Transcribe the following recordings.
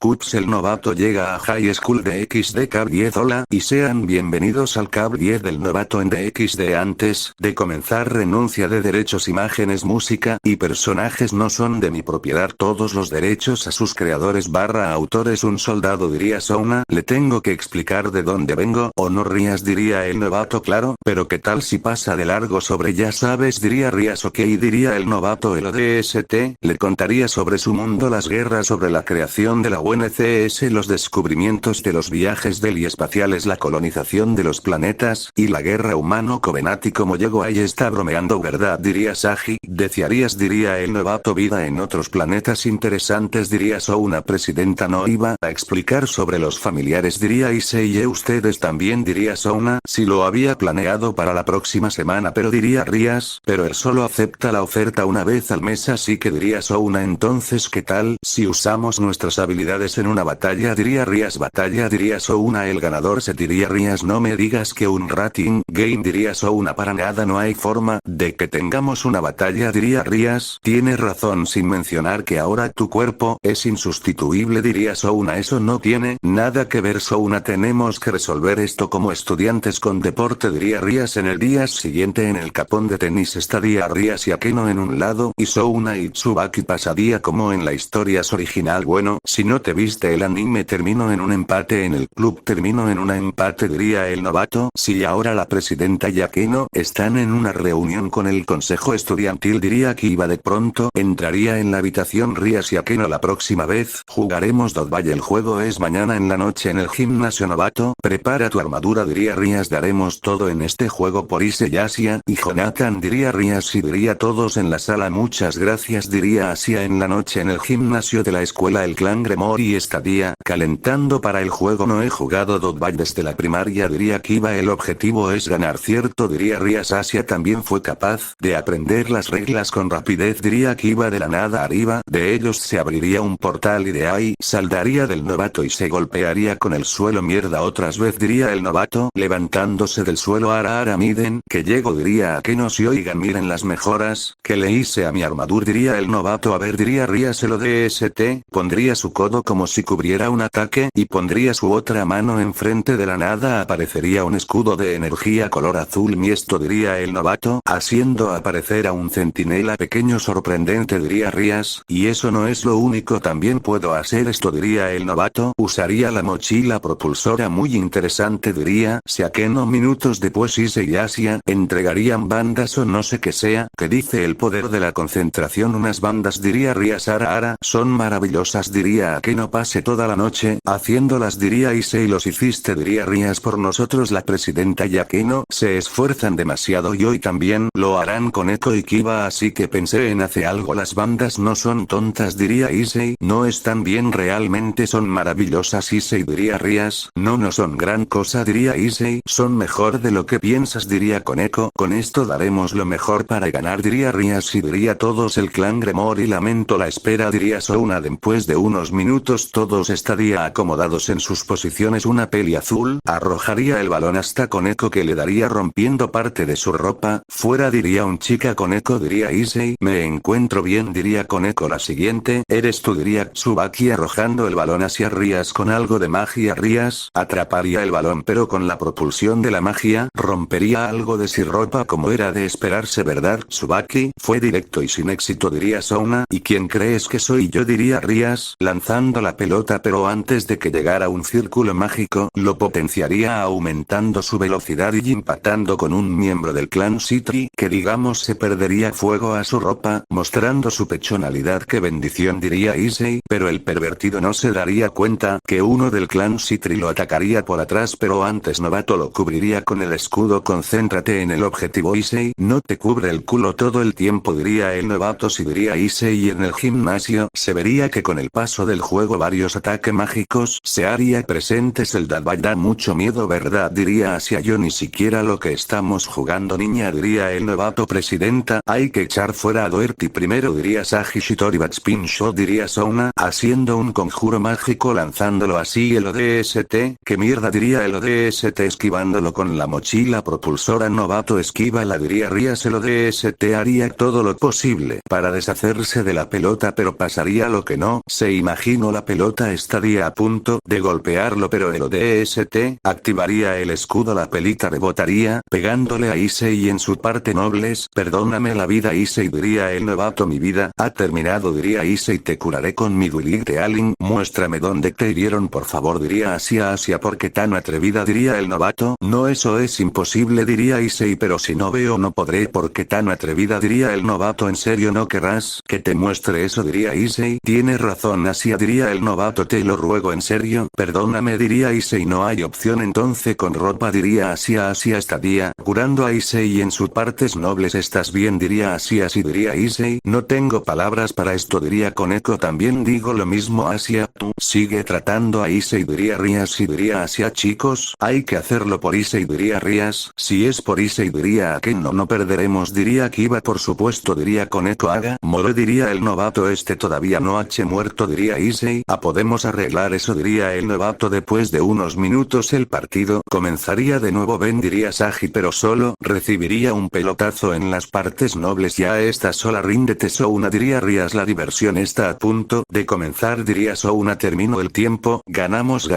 Cups el novato llega a High School de XD Cab 10. Hola y sean bienvenidos al Cab 10 del novato en DXD. Antes de comenzar, renuncia de derechos, imágenes, música y personajes no son de mi propiedad, todos los derechos a sus creadores / autores. Un soldado diría Souna, le tengo que explicar de dónde vengo, o no rías diría el novato. Claro, pero qué tal si pasa de largo sobre ya sabes diría Rías. Ok diría el novato. El ODST le contaría sobre su mundo, las guerras, sobre la creación de la UNCS, los descubrimientos de los viajes del y espaciales, la colonización de los planetas, y la guerra humano-covenati. Como llegó ahí está bromeando verdad diría Saji. Desearías diría el novato vida en otros planetas interesantes diría Souna. Presidenta no iba a explicar sobre los familiares diría Issei. Ustedes también diría Souna, si lo había planeado para la próxima semana, pero diría Rías, pero él solo acepta la oferta una vez al mes, así que diría Souna. Entonces ¿qué tal si usamos nuestras habilidades en una batalla diría Rías? Batalla diría Souna. El ganador se diría Rías. No me digas que un rating game diría Souna. Para nada, no hay forma de que tengamos una batalla diría Rías. Tienes razón, sin mencionar que ahora tu cuerpo es insustituible diría Souna. Eso no tiene nada que ver Souna, tenemos que resolver esto como estudiantes con deporte diría Rías. En el día siguiente en el capón de tenis estaría Rías y Akeno en un lado, y Souna y Tsubaki pasaría como en la historia original. Bueno, si no te viste el anime, terminó en un empate en el club, terminó en un empate diría el novato. Si ahora la presidenta y Akeno están en una reunión con el consejo estudiantil diría Kiba. De pronto entraría en la habitación Rías y Akeno. La próxima vez jugaremos Dodgeball. El juego es mañana en la noche en el gimnasio novato, prepara tu armadura diría Rías. Daremos todo en este juego por Issei, Asia y Jonathan diría Rías, y diría todos en la sala muchas gracias diría Asia. En la noche en el gimnasio de la escuela el clan Gremory estaría calentando para el juego. No he jugado Dodgeball desde la primaria diría Kiba. El objetivo es ganar cierto diría Rías. Asia también fue capaz de aprender las reglas con rapidez diría Kiba. De la nada arriba de ellos se abriría un portal y de ahí saldaría del novato y se golpearía con el suelo. Mierda, otras vez diría el novato, levantándose del suelo. Ara miden que llego diría Akeno. Si oigan, miren las mejoras que le hice a mi armadura diría el novato. A ver diría Rías. El ODST pondría su codo como si cubriera un ataque y pondría su otra mano enfrente. De la nada aparecería un escudo de energía color azul. Esto diría el novato, haciendo aparecer a un centinela pequeño. Sorprendente diría Rías, y eso no es lo único, también puedo hacer esto diría el novato. Usaría la mochila propulsora, muy interesante diría si Akeno. Minutos después Issei y Asia entregarían bandas o no sé qué sea, que dice el poder de la concentración. Unas bandas diría Rías. Ara son maravillosas diría Akeno. Pase toda la noche haciéndolas diría Issei. Los hiciste diría Rías por nosotros. La presidenta y Akeno se esfuerzan demasiado y hoy también lo harán con Eko y Kiba, así que pensé en hacer algo. Las bandas no son tontas diría Issei, no están bien, realmente son maravillosas Issei diría Rías. No son gran cosa diría Issei, son mejor de lo que piensas diría Koneko. Con esto daremos lo mejor para ganar diría Rías, y diría todos el clan Gremory. Lamento la espera diría Souna. Después de unos minutos todos estarían acomodados en sus posiciones. Una peli azul arrojaría el balón hasta Koneko, que le daría rompiendo parte de su ropa. Fuera diría un chica. Koneko diría Issei, me encuentro bien diría Koneko. La siguiente eres tú diría Tsubaki, arrojando el balón hacia Rías con algo de magia. Rías atraparía el balón, pero con la propulsión de la magia rompería algo de su ropa, como era de esperarse verdad. Tsubaki fue directo y sin éxito diría Souna. ¿Y quién crees que soy yo diría Rías, lanzando la pelota, pero antes de que llegara un círculo mágico lo potenciaría aumentando su velocidad y impactando con un miembro del clan Citri, que digamos se perdería fuego a su ropa, mostrando su personalidad. Qué bendición diría Issei, pero el pervertido no se daría cuenta que uno del clan Citri lo atacaría por atrás, pero antes novato lo cubriría con el escudo. Concéntrate en el objetivo Issei, no te cubre el culo todo el tiempo diría el novato. Si diría Issei, y en el gimnasio se vería que con el paso del juego varios ataques mágicos se haría presentes. El Dodgeball da mucho miedo verdad diría Asia. Yo ni siquiera lo que estamos jugando niña diría el novato. Presidenta, hay que echar fuera a Doherty primero diría Saji. Shitori Batspin Shot diría Souna, haciendo un conjuro mágico lanzándolo así. El ODST, que mierda diría el ODST, esquivándolo con la mochila propulsora. Novato esquiva la diría Rías. El ODST haría haría todo lo posible para deshacerse de la pelota, pero pasaría lo que no se imaginó. La pelota estaría a punto de golpearlo, pero el ODST activaría el escudo. La pelita rebotaría, pegándole a Issei en su parte nobles. Perdóname la vida, Issei, diría el novato. Mi vida ha terminado, diría Issei. Te curaré con mi Dueling de Alien. Muéstrame dónde te hirieron, por favor, diría Asia. ¿Por qué tan atrevida?, diría el novato. No, eso es imposible, diría Issei, pero si no veo no podré. ¿Por qué tan atrevida?, diría el novato. ¿En serio no querrás que te muestre eso?, diría Issei. Tienes razón, Asia, diría el novato. Te lo ruego, en serio. Perdóname, diría Issei. No hay opción entonces con ropa, diría Asia. Asia estaría curando a Issei en sus partes nobles. ¿Estás bien?, diría Asia. Sí, diría Issei. No tengo palabras para esto, diría Koneko. También digo lo mismo, Asia. Tú sigue tratando a Issei, diría Rias. Y diría Asia. Chicos, hay que hacerlo por Issei, diría Rias. Si es por Issei, diría Akeno. No perderemos, diría Kiba. Por supuesto, diría Koneko. Haga more, diría el novato. Este todavía no ha muerto, diría Issei. Podemos arreglar eso, diría el novato. Después de unos minutos el partido comenzaría de nuevo. Ven, diría Sagi, pero solo recibiría un pelotazo en las partes nobles. Ya está sola, ríndete, Souna, diría Rias. La diversión está a punto de comenzar, diría Souna. Terminó el tiempo. Ganamos,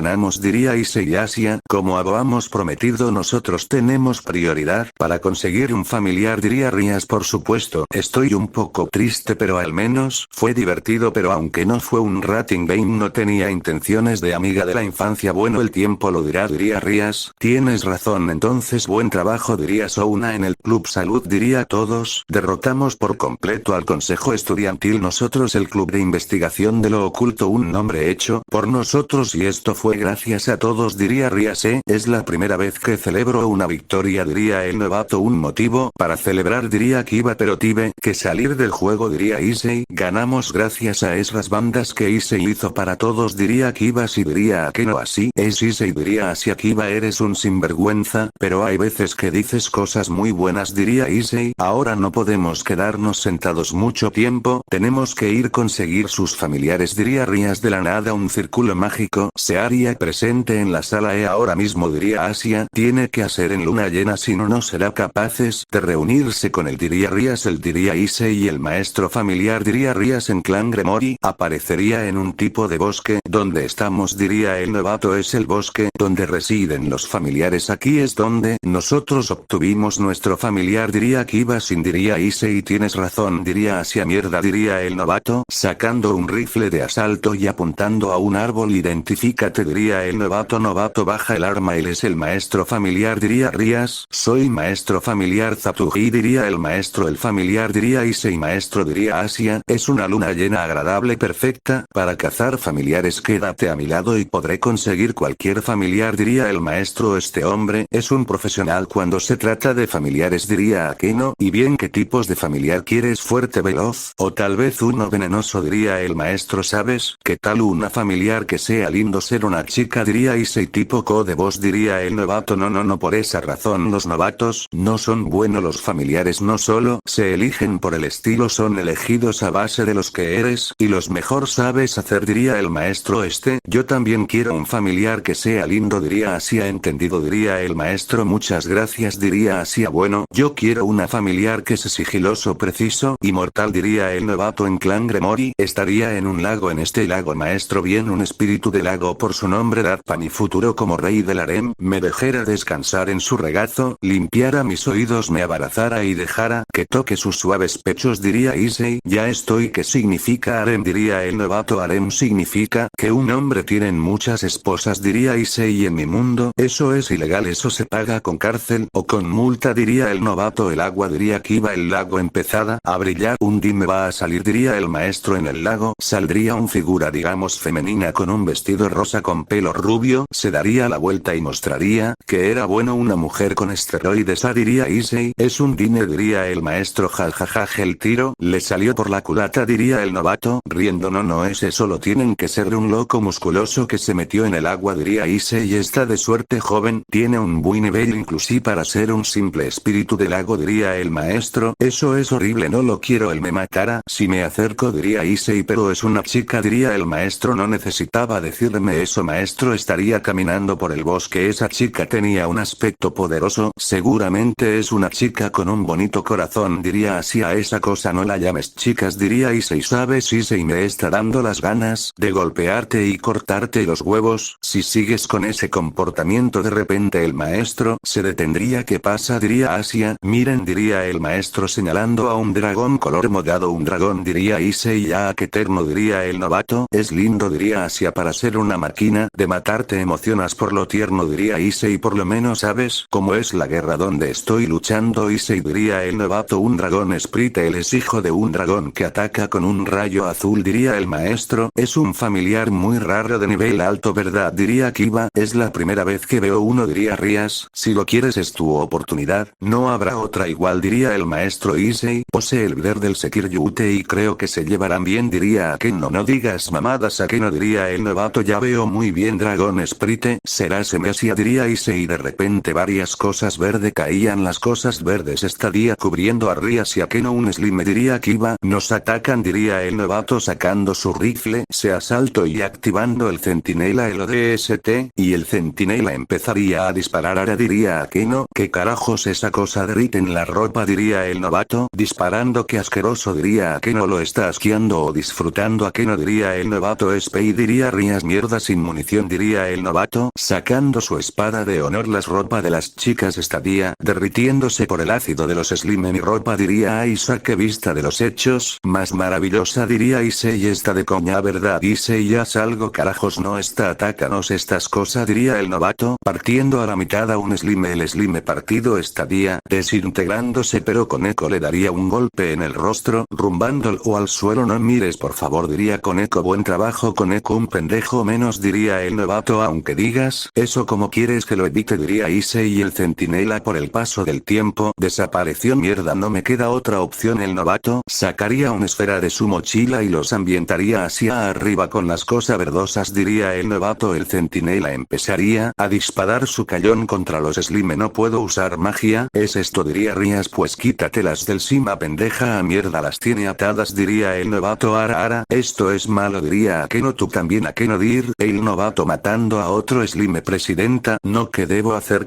diría Issei. Y Asia, como habíamos prometido, nosotros tenemos prioridad para conseguir un familiar, diría Rias. Por supuesto, estoy un poco triste, pero al menos fue divertido. Pero aunque no fue un rating game, no tenía intenciones de amiga de la infancia. Bueno, el tiempo lo dirá, diría Rias. Tienes razón, entonces buen trabajo, diría Souna. En el club salud, diría todos. Derrotamos por completo al consejo estudiantil. Nosotros, el club de investigación de lo oculto, un nombre hecho por nosotros, y esto fue gracias a todos, diría Rias. Es la primera vez que celebro una victoria, diría el novato. Un motivo para celebrar, diría Kiba. Pero tuve que salir del juego, diría Issei. Ganamos gracias a esas bandas que Issei hizo para todos, diría Kiba. Si, diría Akeno. Así es, Issei, diría Asia. Kiba, eres un sinvergüenza, pero hay veces que dices cosas muy buenas, diría Issei. Ahora no podemos quedarnos sentados mucho tiempo, tenemos que ir conseguir sus familiares, diría Rias. De la nada un círculo mágico se haría presente en la sala. Ahora mismo, diría Asia. Tiene que hacer en luna llena, si no, no será capaces de reunirse con él, diría Rias. El, diría Issei. Y el maestro familiar, diría Rias. En Clan Gremory aparecería en un tipo de bosque. ¿Dónde estamos?, diría el novato. Es el bosque donde residen los familiares. Aquí es donde nosotros obtuvimos nuestro familiar, diría Kiba. Sin, diría Issei. Tienes razón, diría Asia. Mierda, diría el novato, sacando un rifle de asalto y apuntando a un árbol. Identifícate, diría el novato. Novato, baja el arma. Él es el maestro familiar, diría Rias. Soy maestro familiar Zatuji, diría el maestro. El familiar, diría Issei. Maestro, diría Asia. Es una luna llena agradable, perfecta para cazar familiares. Quédate a mi lado y podré conseguir cualquier familiar, diría el maestro. Este hombre es un profesional cuando se trata de familiares, diría Akeno. Y bien, ¿qué tipos de familiar quieres? ¿Fuerte, veloz, o tal vez uno venenoso?, diría el maestro. ¿Sabes qué tal una familiar que sea lindo? Ser una chica, diría Issei. Tipo code voz, diría el novato. No, por esa razón los novatos no son buenos. Los familiares no solo se eligen por el estilo, son elegidos a base de los que eres y los mejor sabes hacer, diría el maestro. Yo también quiero un familiar que sea lindo, diría Asia. Entendido, diría el maestro. Muchas gracias, diría Asia. Bueno, yo quiero una familiar que sea sigiloso, preciso y mortal, diría el novato. En Clan Gremory estaría en un lago. En este lago, maestro, bien, un espíritu del lago por su nombre, Datpan, y futuro como rey del harem, me dejara descansar en su regazo, limpiara mis oídos, me abrazara y dejara que toque sus suaves pechos, diría Issei. Ya estoy. ¿Qué significa harem?, diría el novato. Harem significa que un hombre tiene muchas esposas, diría Issei. En mi mundo eso es ilegal, eso se paga con cárcel o con multa, diría el novato. El agua, diría Kiba. El lago empezada a brillar. Un dime va a salir, diría el maestro. En el lago saldría una figura, digamos femenina, con un vestido rosa con pelo rubio. Se daría la vuelta y mostraría que era bueno. Una mujer con esteroides, diría Issei. Es un dime, diría el maestro. Jajaja, el tiro le salió por la culata, diría el novato, riendo. No es eso, lo tienen que ser un loco musculoso que se metió en el agua, diría Issei. Está de suerte, joven, tiene un buen nivel inclusive para ser un simple espíritu del lago, diría el maestro. Eso es horrible, no lo quiero. Él me matará si me acerco, diría Issei. Pero es una chica, diría el maestro. No necesitaba decirme eso, maestro. Estaría caminando por el bosque. Esa chica tenía un aspecto poderoso. Seguramente es una chica con un bonito corazón, diría así a esa cosa no la llames chicas diría Issei sabes Issei me está dando las ganas de golpearte y cortarte los huevos, si sigues con ese comportamiento de repente el maestro se detendría ¿qué pasa? Diría Asia, miren diría el maestro señalando a un dragón color morado un dragón diría Issei ya que terno diría el novato, es lindo diría Asia para ser una máquina de matar te emocionas por lo tierno diría Issei por lo menos sabes cómo es la guerra donde estoy luchando Issei diría el novato un dragón Sprite él es hijo de un dragón que ataca con un rayo azul diría el maestro, es un familiar muy raro de nivel alto verdad diría Kiba, es la primera vez que veo uno diría Rías, si lo quieres es tu oportunidad, no habrá otra igual diría el maestro Issei, posee el líder del Sekiryute y creo que se llevarán bien diría Akeno no digas mamadas Akeno diría el novato ya veo muy bien dragón Sprite, será Semesia diría Issei y de repente varias cosas verde caían las cosas verdes estaría cubriendo a Rías y Akeno un slime diría Kiba, nos atacan diría el novato sacando su rifle, se asaltó y activando el centinela el ODST, y el centinela empezaría a disparar ahora diría Akeno, ¿qué carajos esa cosa derrite en la ropa diría el novato, disparando qué asqueroso diría Akeno lo está asqueando o disfrutando Akeno diría el novato Spey diría Rías mierda sin munición diría el novato, sacando su espada de honor las ropa de las chicas estaría derritiéndose por el ácido de los slime mi ropa diría Isaac que vista de los hechos, más maravillosa diría Issei está de coña verdad Issei ya salgo carajos no está atácanos estas cosas diría el novato, partiendo a la mitad a un slime el slime partido estaría desintegrándose pero Koneko le daría un golpe en el rostro, rumbándolo al suelo no mires por favor diría Koneko buen trabajo Koneko un pendejo menos diría el novato aunque digas eso como quieres que lo evite diría Issei y el centinela por el paso del tiempo desapareció mierda no me queda otra opción el novato sacaría una esfera de su mochila y los ambientaría hacia arriba con las cosas verdosas diría el novato el centinela empezaría a disparar su cañón contra los slime no puedo usar magia, es esto diría Rías pues quítatelas del cima pendeja a mierda las tiene atadas diría el novato ara esto es malo diría Akeno tú también Akeno dir el novato matando a otro slime presidenta no ¿qué debo hacer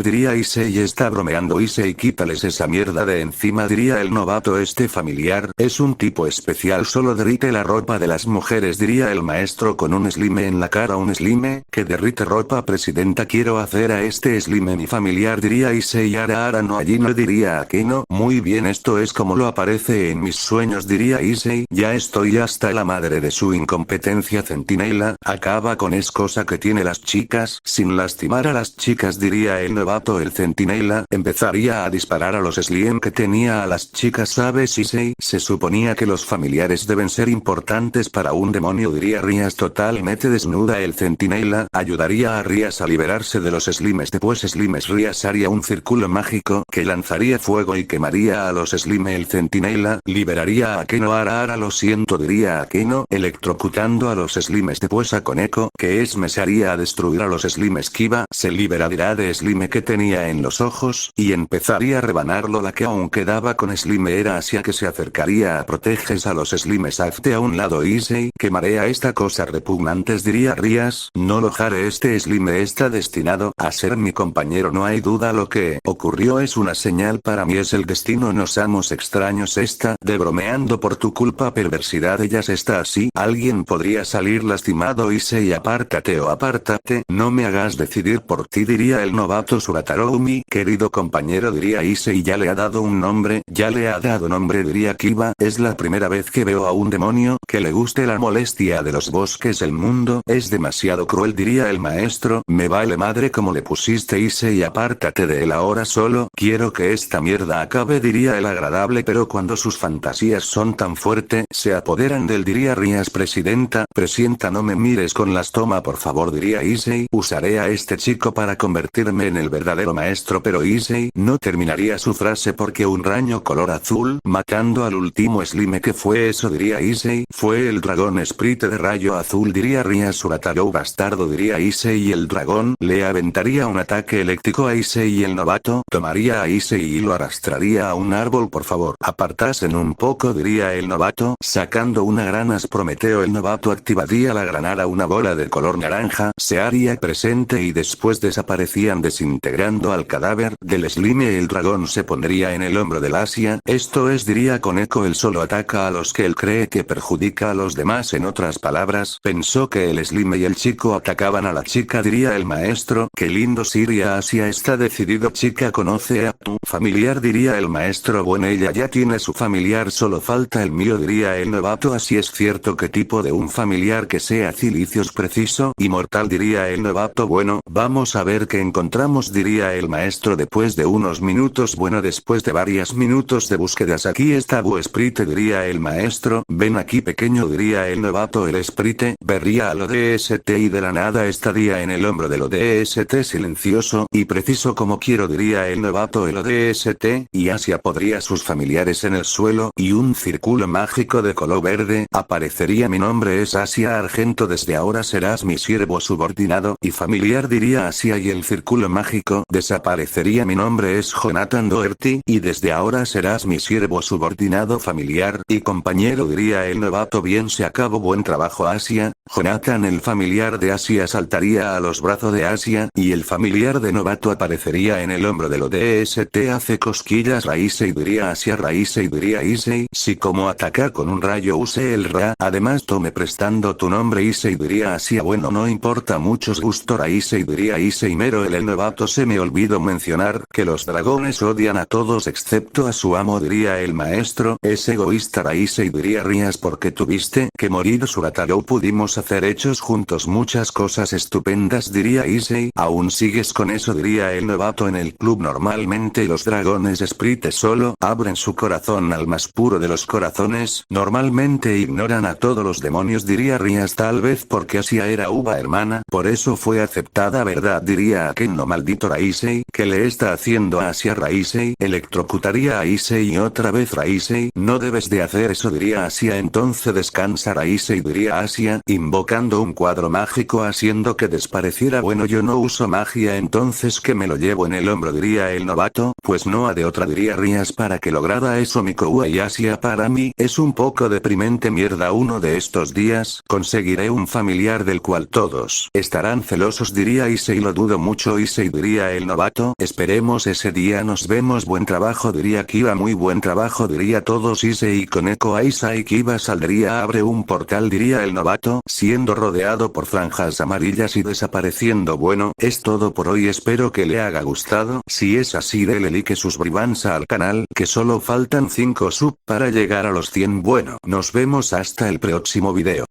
diría Issei está bromeando Issei quítales esa mierda de encima diría el novato este familiar es un tipo especial solo derrite la ropa de las mujeres diría el maestro con un slime en la cara un slime que derrite ropa presidenta quiero hacer a este slime mi familiar diría Issei ara no allí no diría Akeno muy bien esto es como lo aparece en mis sueños diría Issei ya estoy hasta la madre de su incompetencia centinela acaba con es cosa que tiene las chicas sin lastimar a las chicas diría el novato el centinela empezaría a disparar a los slime que tenía a las chicas sabes Issei se suponía que los familiares deben ser importantes para un demonio diría Rías totalmente desnuda el centinela ayudaría a Rías a liberarse de los slimes después slimes Rías haría un círculo mágico que lanzaría fuego y quemaría a los slime el centinela liberaría a Akeno ara lo siento diría Akeno electrocutando a los slimes después a Koneko que es mesaría a destruir a los slimes Kiba se liberará de slime que tenía en los ojos y empezaría a rebanarlo la que aún quedaba con slime era hacia que se acercaría a proteges a los slimes hazte a un lado Issei quemaré a esta cosa repugnantes diría Rías no lo haré este slime está destinado a ser mi compañero no hay duda lo que ocurrió es una señal para mí es el destino nos amos extraños esta de bromeando por tu culpa perversidad ellas está así alguien podría salir lastimado Issei apártate o apártate no me hagas decidir por ti diría el novato Surataroumi querido compañero diría Issei ya le ha dado un nombre diría Kiba es la primera vez que veo a un demonio que le guste la molestia de los bosques el mundo es demasiado cruel diría el maestro me vale madre como le pusiste Issei apártate de él ahora solo quiero que esta mierda acabe diría el agradable pero cuando sus fantasías son tan fuerte se apoderan del diría Rías presidenta no me mires con las toma por favor diría Issei usaré a este chico para convertirme en el verdadero maestro pero Issei no terminaría su frase porque un rayo color azul matando al último slime que fue eso diría Issei fue el dragón Sprite de rayo azul diría Rías Suratarou bastardo diría Issei y el dragón le aventaría un ataque eléctrico a Issei y el novato tomaría a Issei y lo arrastraría a un árbol por favor apartasen un poco diría el novato sacando una granas Prometeo el novato activaría la granada una bola de color naranja se haría presente y después desaparecían desintegrando al cadáver del slime el dragón se pondría en el el hombro del Asia, esto es diría Koneko él solo ataca a los que él cree que perjudica a los demás en otras palabras, pensó que el Slime y el chico atacaban a la chica diría el maestro, qué lindo Siria Asia está decidido chica conoce a tu familiar diría el maestro bueno ella ya tiene su familiar solo falta el mío diría el novato así es cierto qué tipo de un familiar que sea cilicios preciso y mortal diría el novato bueno, vamos a ver qué encontramos diría el maestro después de unos minutos bueno después de varios minutos de búsquedas aquí está Bu Sprite diría el maestro, ven aquí pequeño diría el novato el Sprite, vería a lo DST y de la nada estaría en el hombro de lo DST silencioso y preciso como quiero diría el novato el ODST, y Asia podría sus familiares en el suelo y un círculo mágico de color verde aparecería mi nombre es Asia Argento desde ahora serás mi siervo subordinado y familiar diría Asia y el círculo mágico desaparecería mi nombre es Jonathan Doherty y desde ahora serás mi siervo subordinado familiar y compañero diría el novato bien se acabó buen trabajo Asia, Jonathan el familiar de Asia saltaría a los brazos de Asia y el familiar de novato aparecería en el hombro de lo DST hace cosquillas Raíse y diría Asia Raíse y diría Issei si como ataca con un rayo use el Ra además tome prestando tu nombre Issei diría Asia bueno no importa muchos gusto Raíse y diría Issei mero el novato se me olvidó mencionar que los dragones odian a todos excepto a su amo diría el maestro es egoísta Raíse y diría Rías porque tuviste que morir Surataro pudimos hacer hechos juntos muchas cosas estupendas diría Issei aún sigues con eso diría el novato en el club normalmente los dragones Sprite solo abren su corazón al más puro de los corazones normalmente ignoran a todos los demonios diría Rías tal vez porque Asia era uva hermana por eso fue aceptada verdad diría Aken no maldito Raisei que le está haciendo a Asia Raisei electrocutaría a Issei y otra vez Raisei no debes de hacer eso diría Asia entonces descansa Raisei diría Asia invocando un cuadro mágico haciendo que desapareciera bueno yo no uso magia entonces que me lo llevo en el hombro diría el novato pues no ha de otra diría Rías para que lograra eso Mikoua y Asia para mí es un poco deprimente mierda uno de estos días conseguiré un familiar del cual todos estarán celosos diría Issei lo dudo mucho Issei diría el novato esperemos ese día nos vemos buen trabajo diría Kiba muy buen trabajo diría todos Issei y Koneko Aisa y Kiba saldría abre un portal diría el novato siendo rodeado por franjas amarillas y desapareciendo bueno es todo por hoy espero que le haya gustado si es así dele like suscríbanse al canal que solo faltan 5 sub para llegar a los 100 bueno nos vemos hasta el próximo video.